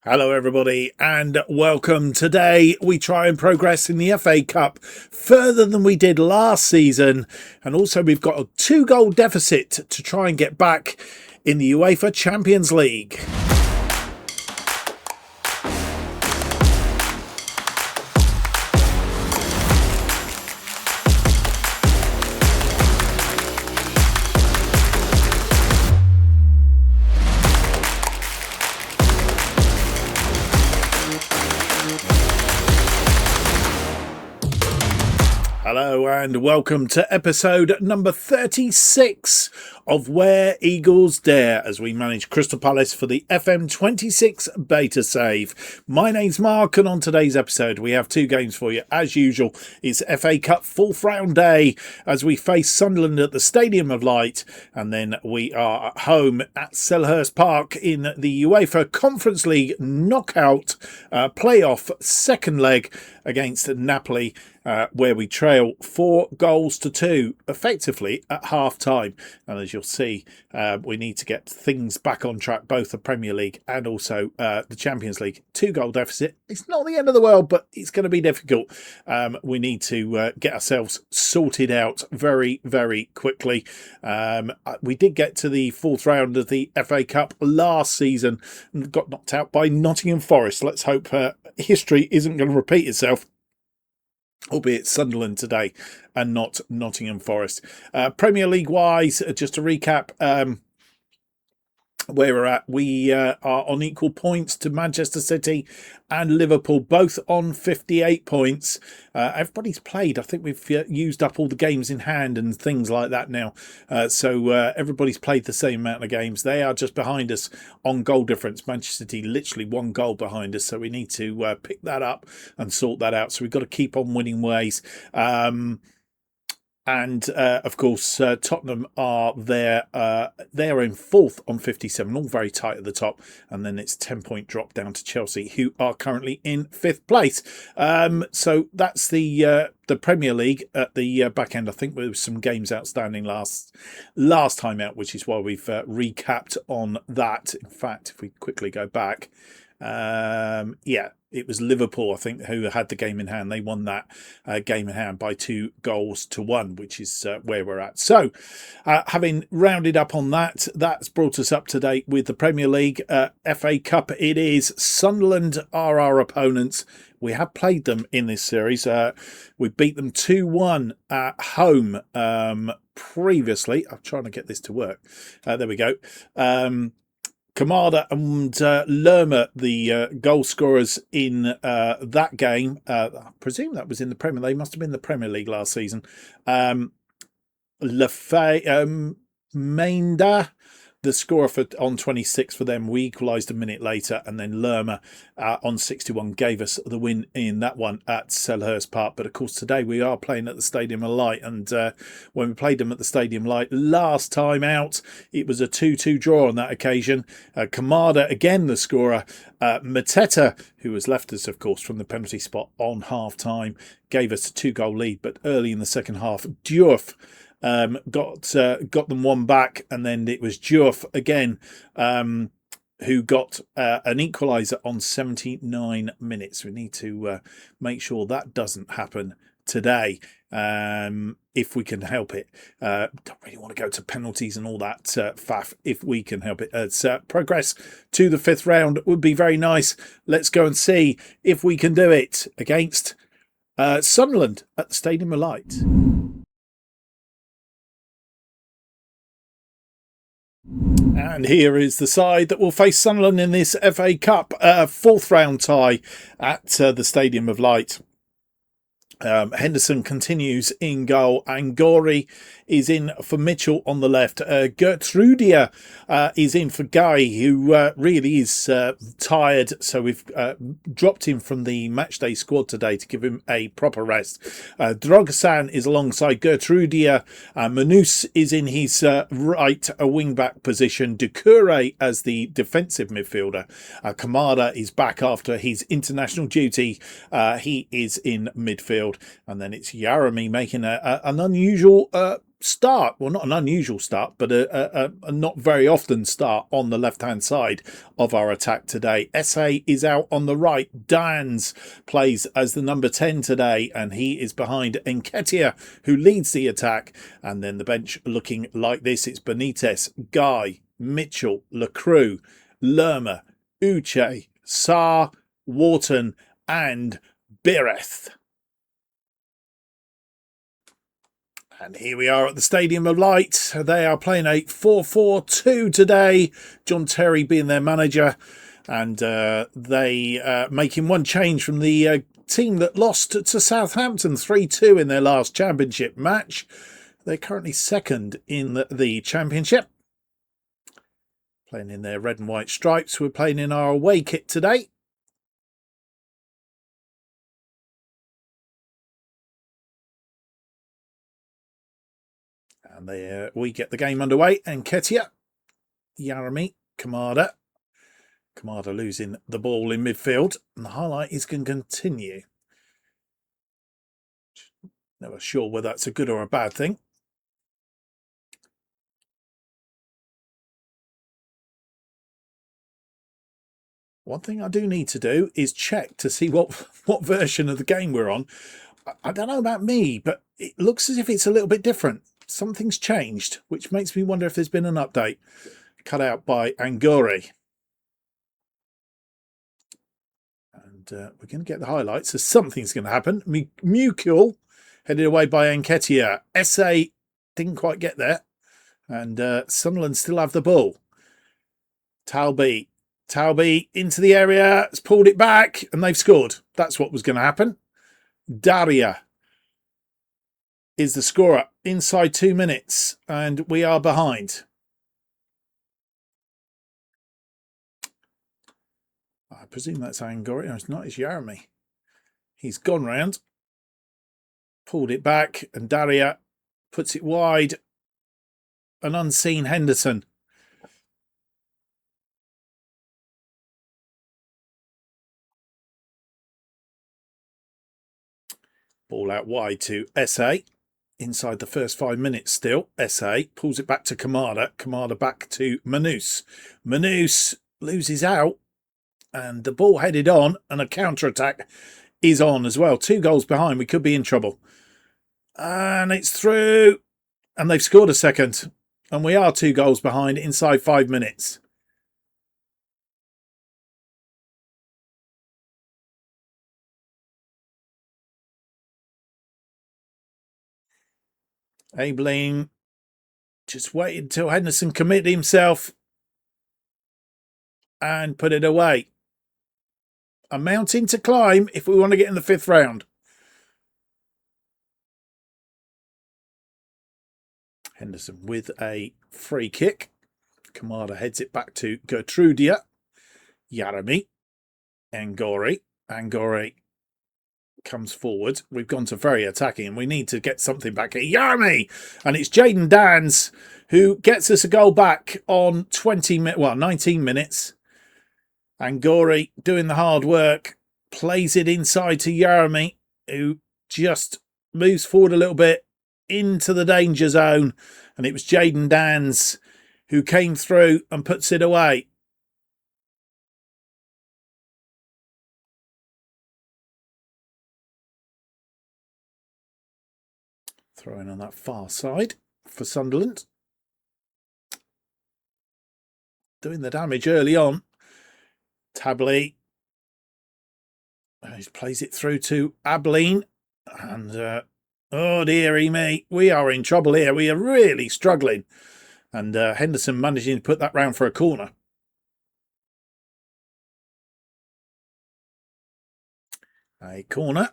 Hello everybody and welcome. Today we try and progress in the FA Cup further than we did last season, and also we've got a 2-goal deficit to try and get back in the UEFA Champions League. Hello and welcome to episode number 36 of Where Eagles Dare as we manage Crystal Palace for the FM26 Beta Save. My name's Mark, and on today's episode we have two games for you. As usual, it's FA Cup 4th round day as we face Sunderland at the Stadium of Light, and then we are at home at Selhurst Park in the UEFA Conference League Knockout Playoff second leg against Napoli, where we trail 4-2 effectively at half time. And as you'll see, we need to get things back on track, both the Premier League and also the Champions League. 2-goal deficit. It's not the end of the world, but it's going to be difficult. We need to get ourselves sorted out very, very quickly. We did get to the 4th round of the FA Cup last season and got knocked out by Nottingham Forest. Let's hope history isn't going to repeat itself, albeit Sunderland today and not Nottingham Forest. Premier League wise, just to recap where we're at, we are on equal points to Manchester City and Liverpool, both on 58 points. Everybody's played. I think we've used up all the games in hand and things like that now. So everybody's played the same amount of games. They are just behind us on goal difference. Manchester City literally 1 goal behind us. So we need to pick that up and sort that out. So we've got to keep on winning ways. And of course, Tottenham are there. They're in 4th on 57, all very tight at the top. And then it's 10-point drop down to Chelsea, who are currently in 5th place. So that's the Premier League at the back end. I think there was some games outstanding last time out, which is why we've recapped on that. In fact, if we quickly go back, it was Liverpool, I think, who had the game in hand. They won that game in hand by 2-1, which is where we're at. So, having rounded up on that, that's brought us up to date with the Premier League. FA Cup it is. Sunderland are our opponents. We have played them in this series. We beat them 2-1 at home previously. I'm trying to get this to work. There we go. Kamada and Lerma, the goal scorers in that game. I presume that was in the Premier League. Must have been the Premier League last season. Mainda, the scorer on 26 for them. We equalised a minute later, and then Lerma on 61 gave us the win in that one at Selhurst Park. But of course, today we are playing at the Stadium of Light, and when we played them at the Stadium Light last time out, it was a 2-2 draw on that occasion. Kamada, again the scorer. Mateta, who has left us, of course, from the penalty spot on half-time, gave us a 2-goal lead. But early in the second half, Diouf got them one back, and then it was Diouf again who got an equaliser on 79 minutes. We need to make sure that doesn't happen today if we can help it. Don't really want to go to penalties and all that faff if we can help it. Progress to the 5th round would be very nice. Let's go and see if we can do it against Sunderland at the Stadium of Light. And here is the side that will face Sunderland in this FA Cup 4th round tie at the Stadium of Light. Henderson continues in goal, and Gori is in for Mitchell on the left. Gertrudia is in for Guy, who really is tired, so we've dropped him from the matchday squad today to give him a proper rest. Drogosan is alongside Gertrudia. Manus is in his right wing-back position. Doucouré as the defensive midfielder. Kamada is back after his international duty. He is in midfield. And then it's Yarami making an unusual start. Well, not an unusual start, but a not very often start on the left-hand side of our attack today. SA is out on the right. Dans plays as the number 10 today, and he is behind Nketiah, who leads the attack. And then the bench looking like this. It's Benitez, Guy, Mitchell, Lacroix, Lerma, Uche, Sarr, Wharton, and Bireth. And here we are at the Stadium of Light. They are playing a 4-4-2 today. John Terry being their manager. And they making one change from the team that lost to Southampton 3-2 in their last championship match. They're currently second in the championship. Playing in their red and white stripes. We're playing in our away kit today. And we get the game underway. Nketiah, Yarami, Kamada. Kamada losing the ball in midfield. And the highlight is going to continue. Never sure whether that's a good or a bad thing. One thing I do need to do is check to see what version of the game we're on. I don't know about me, but it looks as if it's a little bit different. Something's changed, which makes me wonder if there's been an update. Cut out by Angori. And we're going to get the highlights, so something's going to happen. Mukul headed away by Nketiah. SA didn't quite get there. And Sunderland still have the ball. Talby into the area. It's pulled it back, and they've scored. That's what was going to happen. Daria is the scorer inside 2 minutes, and we are behind. I presume that's Angori. No, it's not. It's Yarami. He's gone round, pulled it back, and Daria puts it wide. An unseen Henderson. Ball out wide to SA. Inside the first 5 minutes still. SA pulls it back to Kamada. Kamada back to Manus. Manus loses out. And the ball headed on. And a counter-attack is on as well. 2 goals behind. We could be in trouble. And it's through. And they've scored a second. And we are 2 goals behind inside 5 minutes. Abeline just waited until Henderson committed himself and put it away. A mountain to climb if we want to get in the 5th round. Henderson with a free kick. Kamada heads it back to Gertrudia. Yarami. Angori. Angori comes forward. We've gone to very attacking and we need to get something back here. Yarami! And it's Jaden Dans who gets us a goal back on 19 minutes. Angori doing the hard work. Plays it inside to Yarami, who just moves forward a little bit into the danger zone. And it was Jaden Dans who came through and puts it away. Throwing on that far side for Sunderland. Doing the damage early on. Tabley. He plays it through to Abeline. And, oh dearie me, we are in trouble here. We are really struggling. And Henderson managing to put that round for a corner. A corner.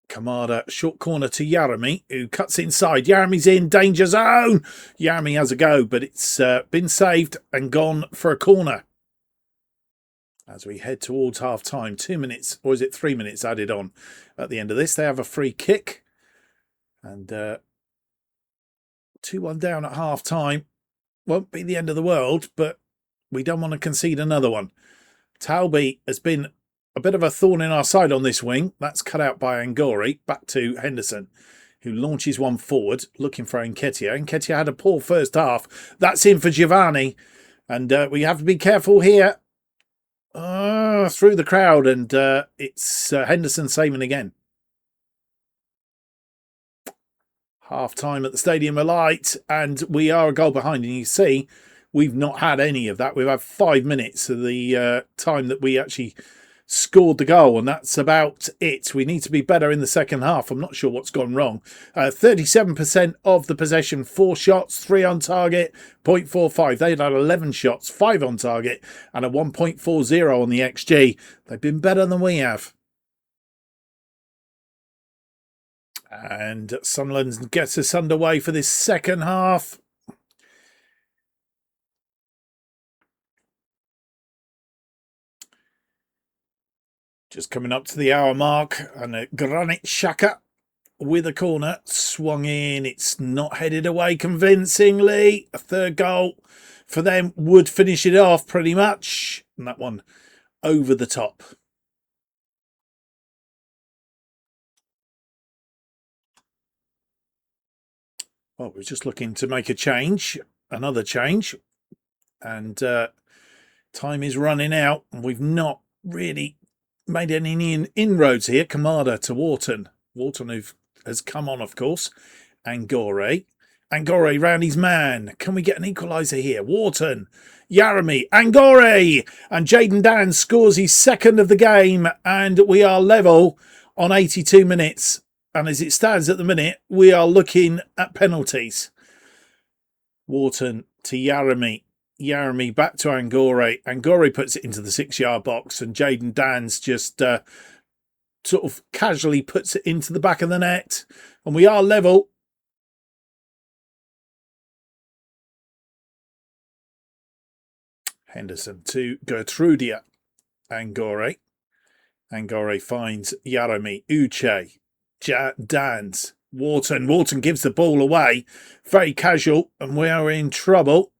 Kamada, short corner to Yarami, who cuts inside. Yarami's in danger zone. Yarami has a go, but it's been saved and gone for a corner. As we head towards half-time, 2 minutes, or is it 3 minutes added on at the end of this? They have a free kick. And 2-1 down at half-time. Won't be the end of the world, but we don't want to concede another one. Talby has been a bit of a thorn in our side on this wing. That's cut out by Angori. Back to Henderson. who launches one forward, looking for Nketiah. Nketiah had a poor first half. That's in for Giovanni. And we have to be careful here. Through the crowd, and it's Henderson saving again. Half time at the Stadium of Light, and we are a goal behind. And you see, we've not had any of that. We've had 5 minutes of the time that we actually scored the goal, and that's about it. We need to be better in the second half. I'm not sure what's gone wrong. 37% of the possession, 4 shots, 3 on target, 0.45. They'd had 11 shots, 5 on target, and a 1.40 on the XG. They've been better than we have. And Sunderland gets us underway for this second half. Just coming up to the hour mark, and a Granit Xhaka with a corner swung in. It's not headed away convincingly. A third goal for them would finish it off pretty much. And that one over the top. Well, we're just looking to make a change, another change. And time is running out. And we've not really made any inroads here. Kamada to Wharton. Wharton, who has come on, of course. Angore round his man. Can we get an equaliser here? Wharton. Yarami. Angore. And Jayden Dans scores his second of the game. And we are level on 82 minutes. And as it stands at the minute, we are looking at penalties. Wharton to Yarami. Yarami back to Angore. Angore puts it into the 6-yard box, and Jayden Dans just sort of casually puts it into the back of the net. And we are level. Henderson to Gertrudia. Angore. Angore finds Yarami. Uche. Dans. Wharton. Wharton gives the ball away. Very casual, and we are in trouble.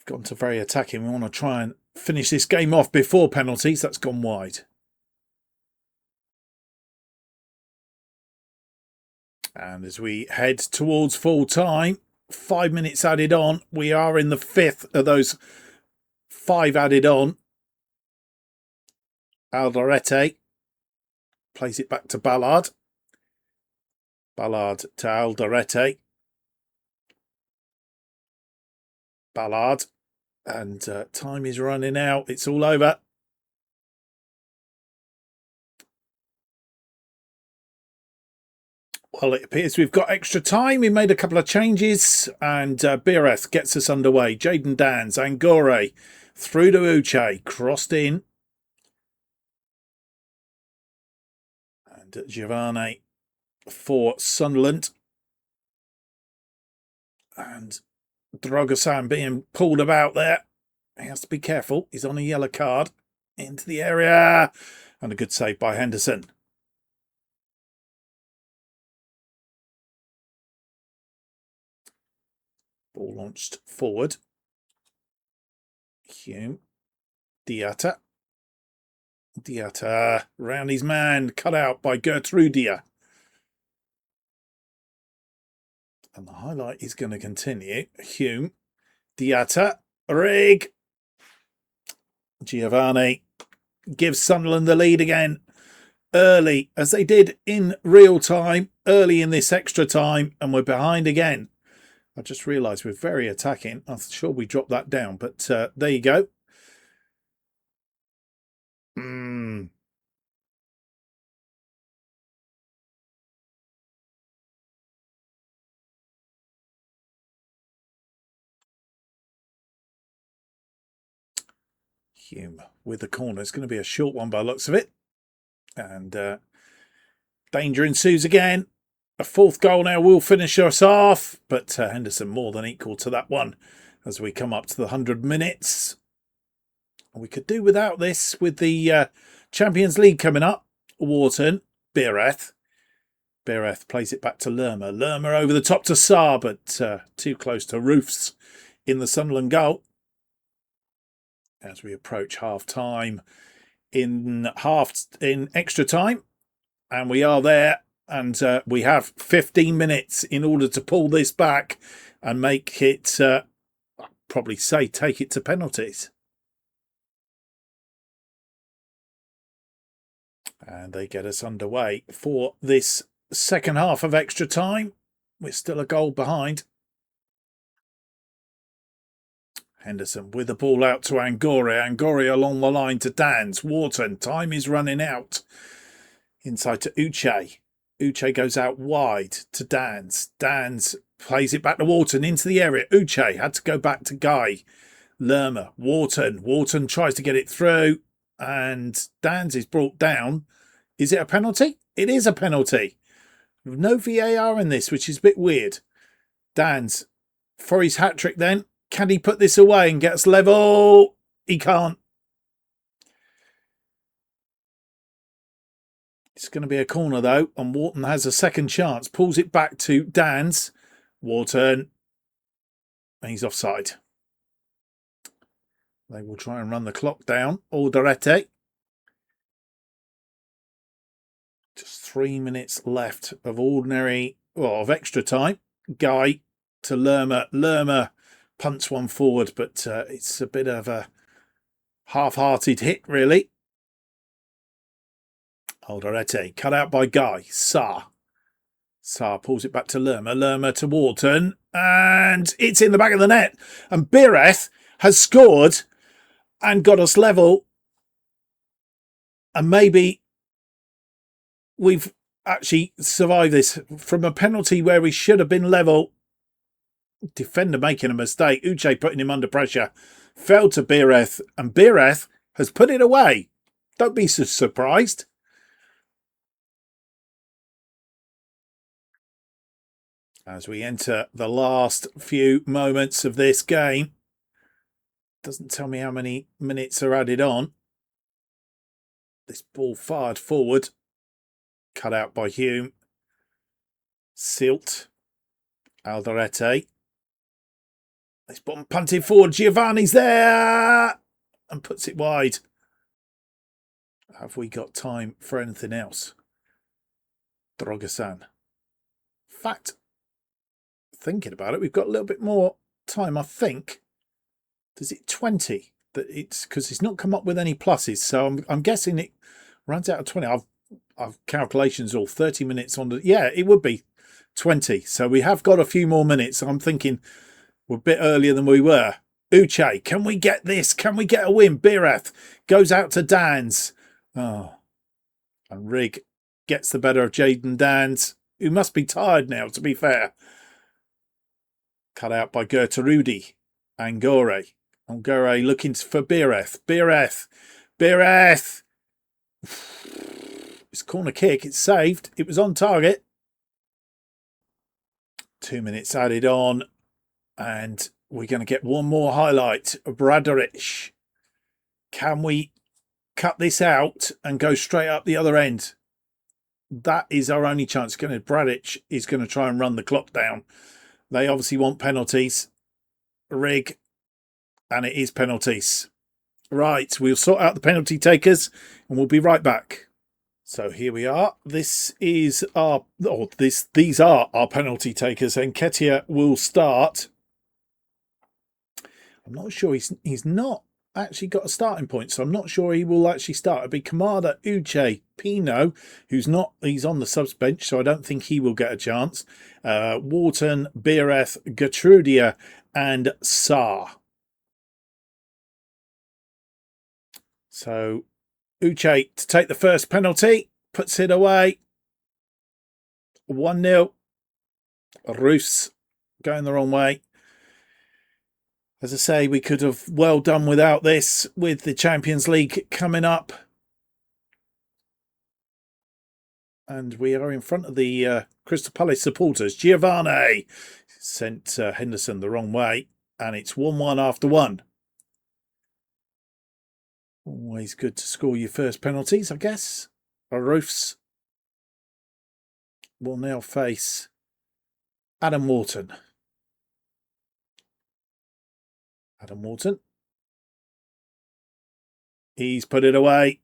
Gone to very attacking. We want to try and finish this game off before penalties. That's gone wide. And as we head towards full time, 5 minutes added on. We are in the 5th of those 5 added on. Alderete plays it back to Ballard. Ballard to Alderete. Ballard. And time is running out. It's all over. Well, it appears we've got extra time. We made a couple of changes, and Bireth gets us underway. Jayden Dans, Angore, through to Uche, crossed in. And Giovanni for Sunderland. And Drogosan being pulled about there. He has to be careful. He's on a yellow card. Into the area. And a good save by Henderson. Ball launched forward. Hume. Diatta. Diatta round his man. Cut out by Gertrudia. And the highlight is going to continue. Hume. Diatta. Rig. Giovanni gives Sunderland the lead again. Early, as they did in real time. Early in this extra time. And we're behind again. I just realised we're very attacking. I'm sure we dropped that down, but there you go. Hume with the corner. It's going to be a short one by the looks of it. And danger ensues again. A 4th goal now will finish us off, but Henderson more than equal to that one as we come up to the 100 minutes. We could do without this with the Champions League coming up. Wharton, Bireth. Bireth plays it back to Lerma. Lerma over the top to Sarr, but too close to Roofs in the Sunderland goal. As we approach half-time in extra time. And we are there. And we have 15 minutes in order to pull this back and make it, I'd probably say, take it to penalties. And they get us underway for this second half of extra time. We're still a goal behind. Henderson with the ball out to Angore. Angore along the line to Dans. Wharton. Time is running out. Inside to Uche. Uche goes out wide to Dans. Dans plays it back to Wharton into the area. Uche had to go back to Guy. Lerma. Wharton. Wharton tries to get it through. And Dans is brought down. Is it a penalty? It is a penalty. No VAR in this, which is a bit weird. Dans for his hat-trick then. Can he put this away and get us level? He can't. It's going to be a corner though, and Wharton has a second chance. Pulls it back to Dans. Wharton. And he's offside. They will try and run the clock down. Alderete. Just 3 minutes left of of extra time. Guy to Lerma. Lerma punts one forward, but it's a bit of a half-hearted hit, really. Alderete cut out by Guy. Sarr pulls it back to Lerma. Lerma to Wharton. And it's in the back of the net. And Bireth has scored and got us level. And maybe we've actually survived this from a penalty where we should have been level. Defender making a mistake. Uche putting him under pressure. Fell to Bireth. And Bireth has put it away. Don't be so surprised. As we enter the last few moments of this game. Doesn't tell me how many minutes are added on. This ball fired forward. Cut out by Hume. Silt. Alderete. This bottom punted forward. Giovanni's there. And puts it wide. Have we got time for anything else? Drogasan. In fact, thinking about it, we've got a little bit more time, I think. Does it 20? That it's because it's not come up with any pluses, so I'm guessing it runs out of 20. I've calculations all 30 minutes on the. Yeah, it would be 20. So we have got a few more minutes. I'm thinking we're a bit earlier than we were. Uche, can we get this? Can we get a win? Bireth goes out to Dans. Oh, and Rig gets the better of Jaden Dans, who must be tired now, to be fair. Cut out by Gertrude. Angore looking for Bireth. Bireth. It's corner kick. It's saved. It was on target. 2 minutes added on. And we're going to get one more highlight. Bradaric. Can we cut this out and go straight up the other end? That is our only chance. Bradaric is going to try and run the clock down. They obviously want penalties. Rig. And it is penalties. Right, we'll sort out the penalty takers and we'll be right back. So here we are. These are our penalty takers. Nketiah will start. I'm not sure he's not actually got a starting point, so I'm not sure he will actually start. It'll be Kamada, Uche, Pino, he's on the subs bench, so I don't think he will get a chance. Wharton, Bireth, Gertrudia, and Sarr. So Uche to take the first penalty, puts it away. 1-0. Roos going the wrong way. As I say, we could have well done without this with the Champions League coming up. And we are in front of the Crystal Palace supporters. Giovanni sent Henderson the wrong way. And it's 1-1 after one. Always good to score your first penalties, I guess. Roofs will now face Adam Wharton. Adam Wharton. He's put it away.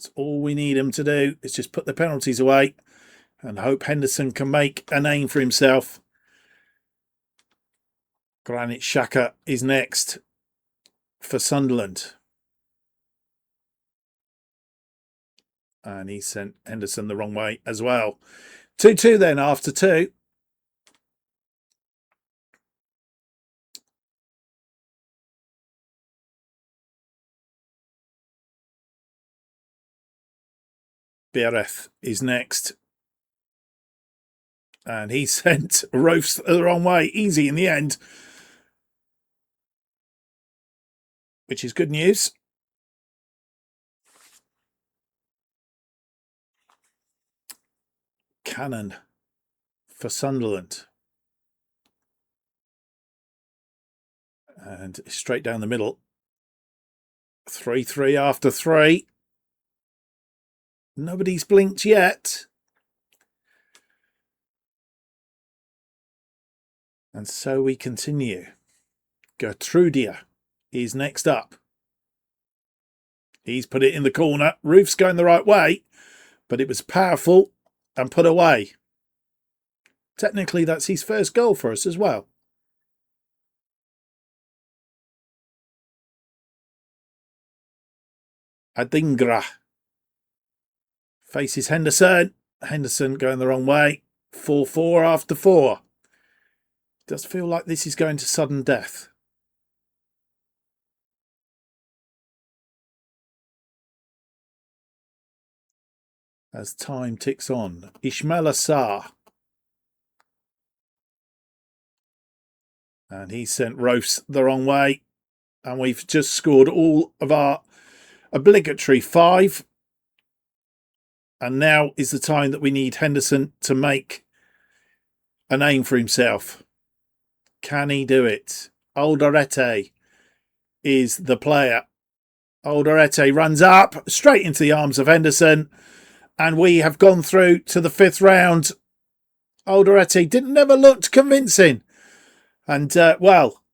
That's all we need him to do, is just put the penalties away and hope Henderson can make a name for himself. Granit Xhaka is next for Sunderland. And he sent Henderson the wrong way as well. 2-2 then after 2. Biereth is next. And he sent Roast the wrong way. Easy in the end. Which is good news. Cannon for Sunderland. And straight down the middle. 3-3 after 3. Nobody's blinked yet. And so we continue. Gertrudia is next up. He's put it in the corner. Roof's going the right way, but it was powerful and put away. Technically, that's his first goal for us as well. Adingra faces Henderson. Henderson going the wrong way. 4-4 after 4. Does feel like this is going to sudden death. As time ticks on. Ismail Assar. And he sent Roast the wrong way. And we've just scored all of our obligatory 5. And now is the time that we need Henderson to make a name for himself. Can he do it? Alderete is the player. Alderete runs up straight into the arms of Henderson. And we have gone through to the 5th round. Alderete never looked convincing. And, well,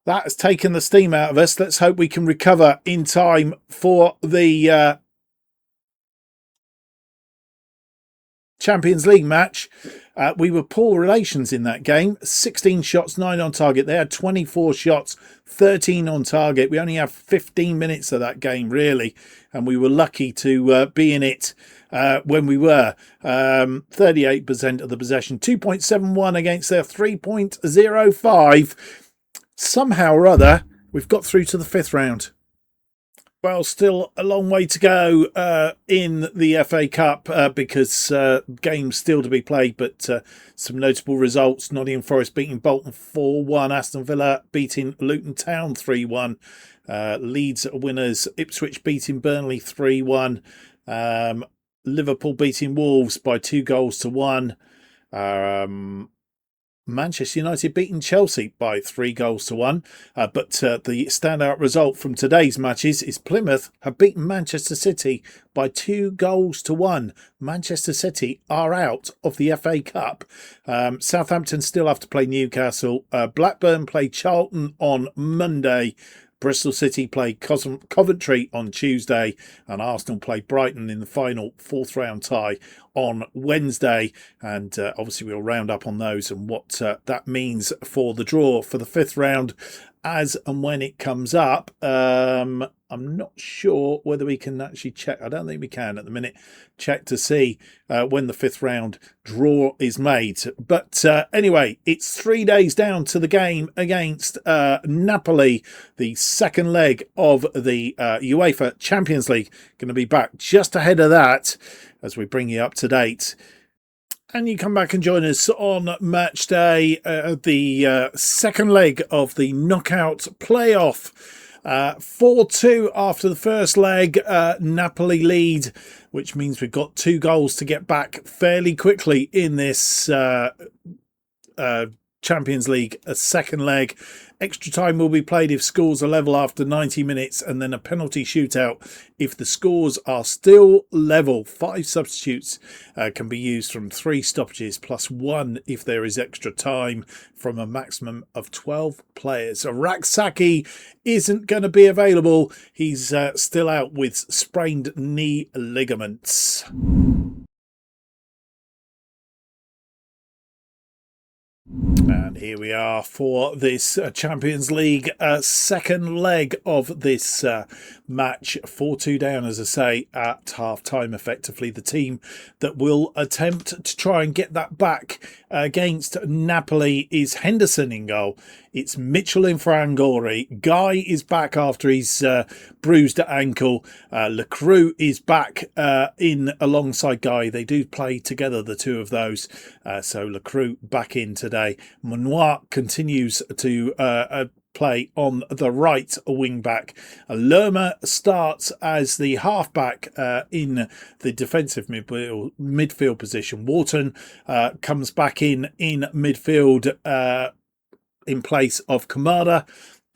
that has taken the steam out of us. Let's hope we can recover in time for the Champions League match. We were poor relations in that game. 16 shots, 9 on target. They had 24 shots, 13 on target. We only have 15 minutes of that game, really. And we were lucky to be in it when we were. 38% of the possession, 2.71 against their 3.05. Somehow or other, we've got through to the 5th round. Well, still a long way to go in the FA Cup because games still to be played, but some notable results. Nottingham Forest beating Bolton 4-1. Aston Villa beating Luton Town 3-1. Leeds winners. Ipswich beating Burnley 3-1. Liverpool beating Wolves by 2-1. Manchester United beating Chelsea by 3-1. But the standout result from today's matches is Plymouth have beaten Manchester City by 2-1. Manchester City are out of the FA Cup. Southampton still have to play Newcastle. Blackburn play Charlton on Monday. Bristol City play Coventry on Tuesday, and Arsenal play Brighton in the final 4th round tie on Wednesday. And obviously we'll round up on those and what that means for the draw for the 5th round as and when it comes up. I'm not sure whether we can actually check. I don't think we can at the minute check to see when the 5th round draw is made. But anyway, it's 3 days down to the game against Napoli, the second leg of the UEFA Champions League. Going to be back just ahead of that as we bring you up to date. And you come back and join us on match day, the second leg of the knockout playoff. 4-2 after the first leg, Napoli lead, which means we've got 2 goals to get back fairly quickly in this Champions League, a second leg. Extra time will be played if scores are level after 90 minutes, and then a penalty shootout if the scores are still level. 5 substitutes can be used from 3 stoppages plus 1 if there is extra time, from a maximum of 12 players. Raksaki isn't going to be available. He's still out with sprained knee ligaments. And here we are for this Champions League second leg of this match. 4-2 down, as I say, at half-time, effectively. The team that will attempt to try and get that back against Napoli is Henderson in goal. It's Mitchell in for Angori. Guy is back after his bruised ankle. Lacroix is back in alongside Guy. They do play together, the two of those. So Lacroix back in today. Manoir continues to play on the right wing back. Lerma starts as the halfback in the defensive midfield position. Wharton comes back in midfield in place of Kamada.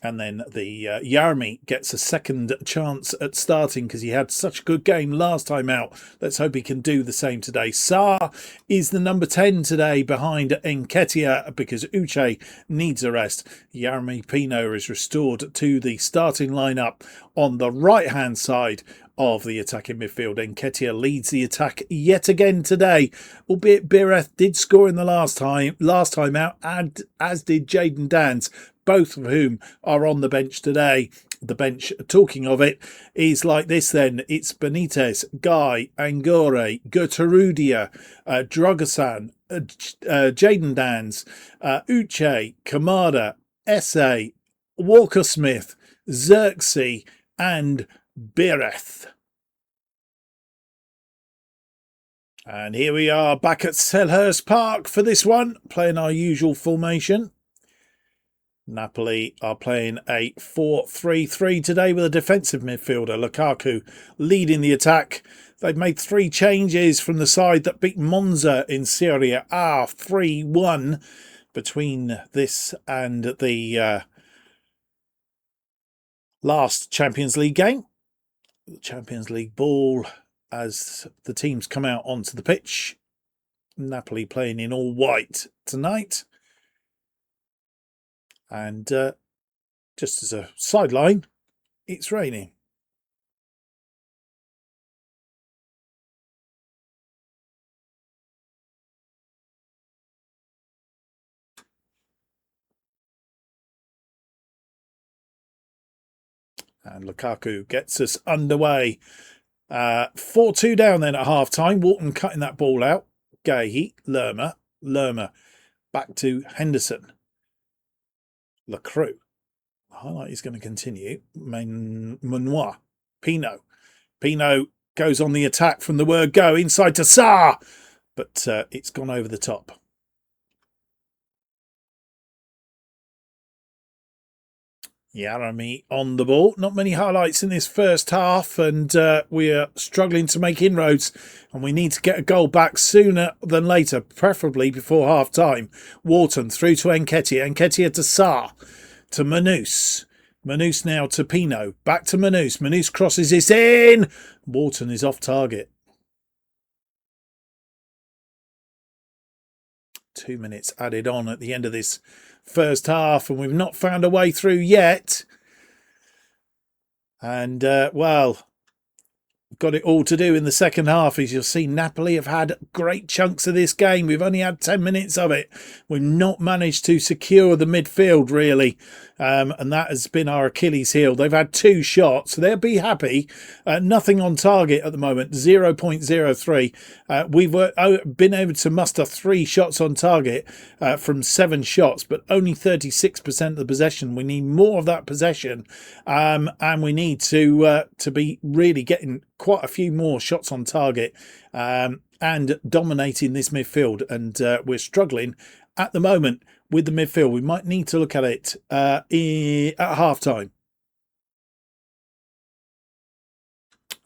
And then the Yarmi gets a second chance at starting because he had such a good game last time out. Let's hope he can do the same today. Sarr is the number 10 today behind Nketiah because Uche needs a rest. Yarmi Pino is restored to the starting lineup on the right-hand side of the attacking midfield. Nketiah leads the attack yet again today, albeit Bireth did score in the last time out, and as did Jaden Dans, both of whom are on the bench today. The bench, talking of it, is like this then. It's Benitez, Guy, Angore, Gertrudia, Drogosan, Jaden Dans, Uche, Kamada, Esse, Walker-Smith, Xerxes and Bireth. And here we are back at Selhurst Park for this one, playing our usual formation. Napoli are playing a 4-3-3 today with a defensive midfielder, Lukaku, leading the attack. They've made 3 changes from the side that beat Monza in Serie A 3-1 between this and the last Champions League game. The Champions League ball as the teams come out onto the pitch. Napoli playing in all white tonight. And just as a sideline, it's raining. And Lukaku gets us underway. 4-2 down then at half-time. Wharton cutting that ball out. Gahey, Lerma back to Henderson. Lacroix. The highlight is going to continue. Manoir. Pino goes on the attack from the word go. Inside to Sarr. But it's gone over the top. Yarami on the ball. Not many highlights in this first half, and we are struggling to make inroads, and we need to get a goal back sooner than later, preferably before half-time. Wharton through to Nketiah. Nketiah to Sarr. To Manus. Manus now to Pino. Back to Manus. Manus crosses this in. Wharton is off target. 2 minutes added on at the end of this first half, and we've not found a way through yet. And, well, got it all to do in the second half. As you'll see, Napoli have had great chunks of this game. We've only had 10 minutes of it. We've not managed to secure the midfield, really. And that has been our Achilles heel. They've had 2 shots. They'll be happy. Nothing on target at the moment, 0.03. We've been able to muster 3 shots on target from 7 shots, but only 36% of the possession. We need more of that possession. And we need to be really getting quite a few more shots on target and dominating this midfield. And we're struggling at the moment with the midfield. We might need to look at it at half-time.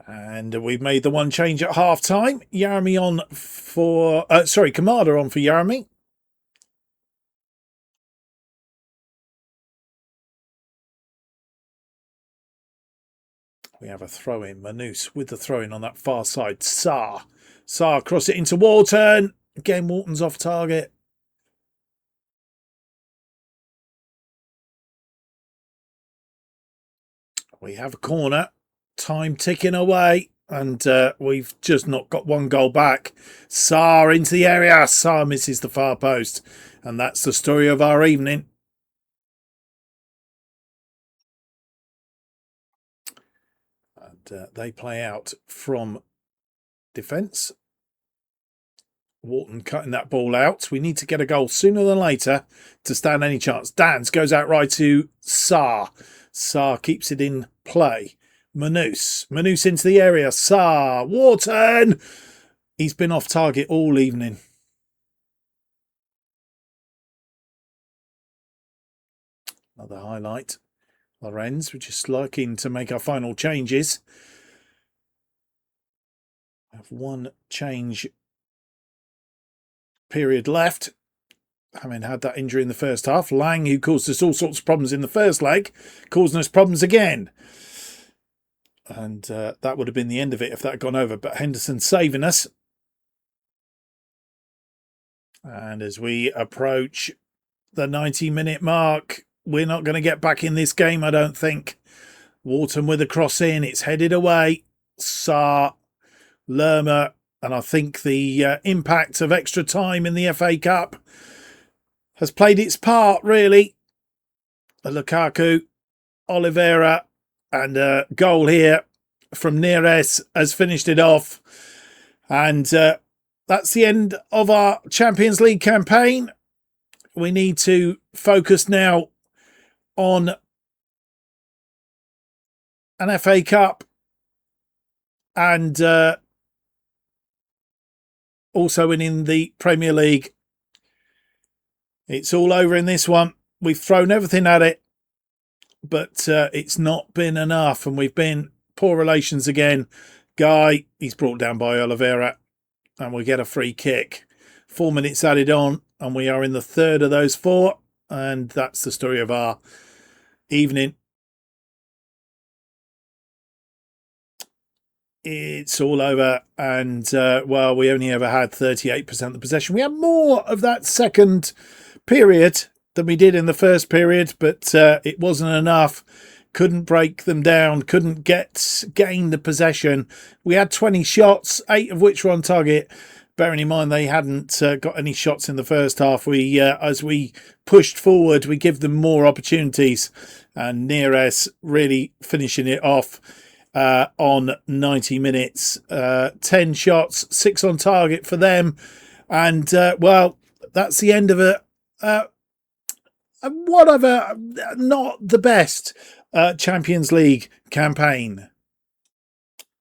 And we've made the one change at half-time. Yarami on for... Kamada on for Yarami. We have a throw-in. Manus with the throw-in on that far side. Saar cross it into Walton. Again, Walton's off target. We have a corner. Time ticking away. And we've just not got one goal back. Saar into the area. Saar misses the far post. And that's the story of our evening. And they play out from defence. Walton cutting that ball out. We need to get a goal sooner than later to stand any chance. Dans goes out right to Saar. Saar keeps it in play. Manus into the area. Saar. Walton. He's been off target all evening. Another highlight. Lorenz, we're just looking to make our final changes. I have one change period left. Having had that injury in the first half. Lang, who caused us all sorts of problems in the first leg, causing us problems again. And that would have been the end of it if that had gone over. But Henderson saving us. And as we approach the 90-minute mark, we're not going to get back in this game, I don't think. Walton with a cross in. It's headed away. Saar, Lerma. And I think the impact of extra time in the FA Cup has played its part, really. Lukaku, Oliveira, and a goal here from Neres has finished it off. And that's the end of our Champions League campaign. We need to focus now on an FA Cup and also winning the Premier League. It's all over in this one. We've thrown everything at it, but it's not been enough, and we've been poor relations again. Guy, he's brought down by Oliveira, and we get a free kick. 4 minutes added on, and we are in the third of those 4, and that's the story of our evening. It's all over, and well, we only ever had 38% of the possession. We had more of that second period than we did in the first period, but it wasn't enough. Couldn't break them down, couldn't gain the possession. We had 20 shots, 8 of which were on target. Bearing in mind they hadn't got any shots in the first half. We, as we pushed forward, we give them more opportunities, and Neres really finishing it off on 90 minutes. 10 shots, 6 on target for them, and well, that's the end of it. Whatever, not the best Champions League campaign.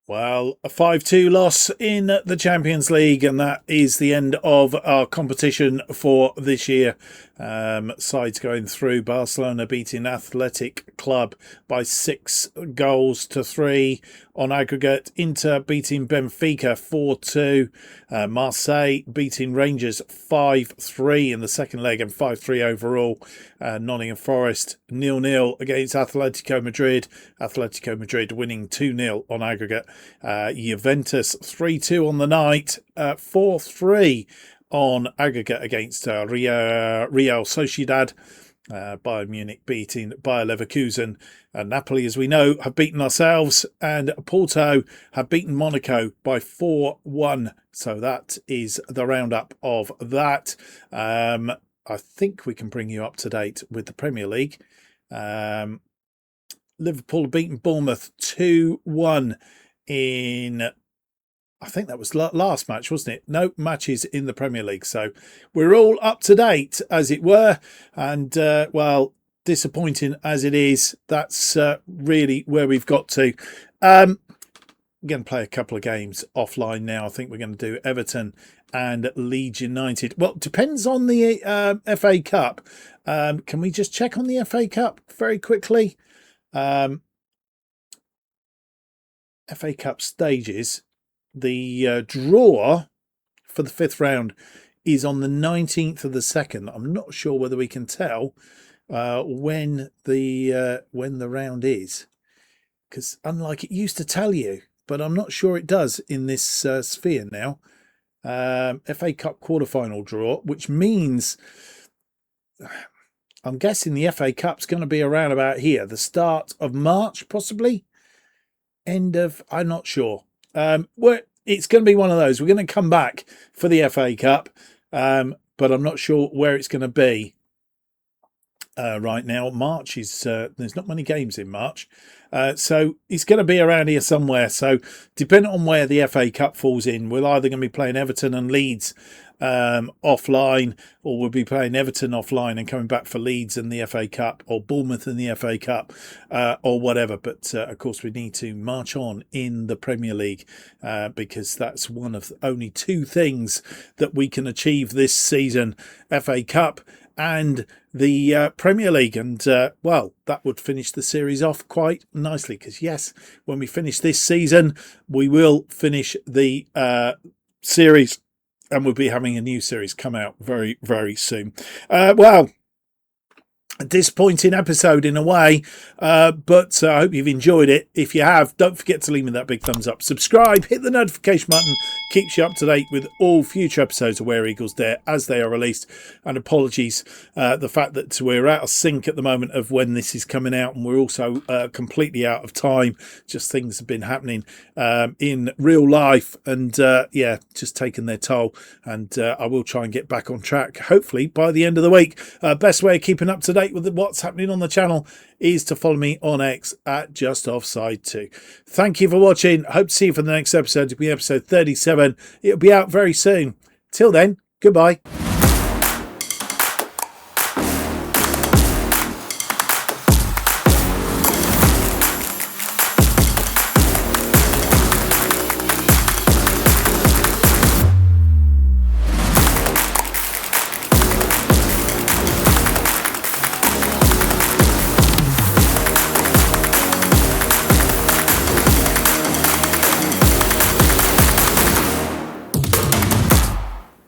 Well, a 5-2 loss in the Champions League, and that is the end of our competition for this year. Sides going through: Barcelona beating Athletic Club by 6-3 on aggregate. Inter beating Benfica 4-2. Marseille beating Rangers 5-3 in the second leg and 5-3 overall. Nottingham Forest 0-0 against Atletico Madrid. Atletico Madrid winning 2-0 on aggregate. Juventus 3-2 on the night. 4-3 on aggregate against Real Sociedad. Bayern Munich beating Bayer Leverkusen. Napoli, as we know, have beaten ourselves, and Porto have beaten Monaco by 4-1. So that is the roundup of that. I think we can bring you up to date with the Premier League. Liverpool beaten Bournemouth 2-1 in, I think that was last match, wasn't it? No matches in the Premier League. So we're all up to date, as it were. And, well, disappointing as it is, that's really where we've got to. We're going to play a couple of games offline now. I think we're going to do Everton and Leeds United. Well, depends on the FA Cup. Can we just check on the FA Cup very quickly? FA Cup stages. The draw for the 5th round is on the 19th of the 2nd. I'm not sure whether we can tell when the round is. because unlike it used to tell you, but I'm not sure it does in this sphere now. FA Cup quarterfinal draw, which means I'm guessing the FA Cup's going to be around about here, the start of March, possibly end of, I'm not sure. It's going to be one of those. We're going to come back for the FA Cup, but I'm not sure where it's going to be. Right now, March is there's not many games in March, so it's going to be around here somewhere. So depending on where the FA Cup falls in, we're either going to be playing Everton and Leeds offline, or we'll be playing Everton offline and coming back for Leeds and the FA Cup, or Bournemouth in the FA Cup, or whatever. But of course we need to march on in the Premier League, because that's one of only two things that we can achieve this season: FA Cup and the Premier League. And well, that would finish the series off quite nicely, because yes, when we finish this season, we will finish the series, and we'll be having a new series come out very, very soon. Well, a disappointing episode in a way, but I hope you've enjoyed it. If you have, don't forget to leave me that big thumbs up, subscribe, hit the notification button, keeps you up to date with all future episodes of Where Eagles Dare as they are released. And apologies, the fact that we're out of sync at the moment of when this is coming out, and we're also completely out of time. Just things have been happening in real life, and yeah, just taking their toll. And I will try and get back on track, hopefully by the end of the week. Best way of keeping up to date with what's happening on the channel is to follow me on X at JustOffside2. Thank you for watching. Hope to see you for the next episode. It'll be episode 37. It'll be out very soon. Till then, goodbye.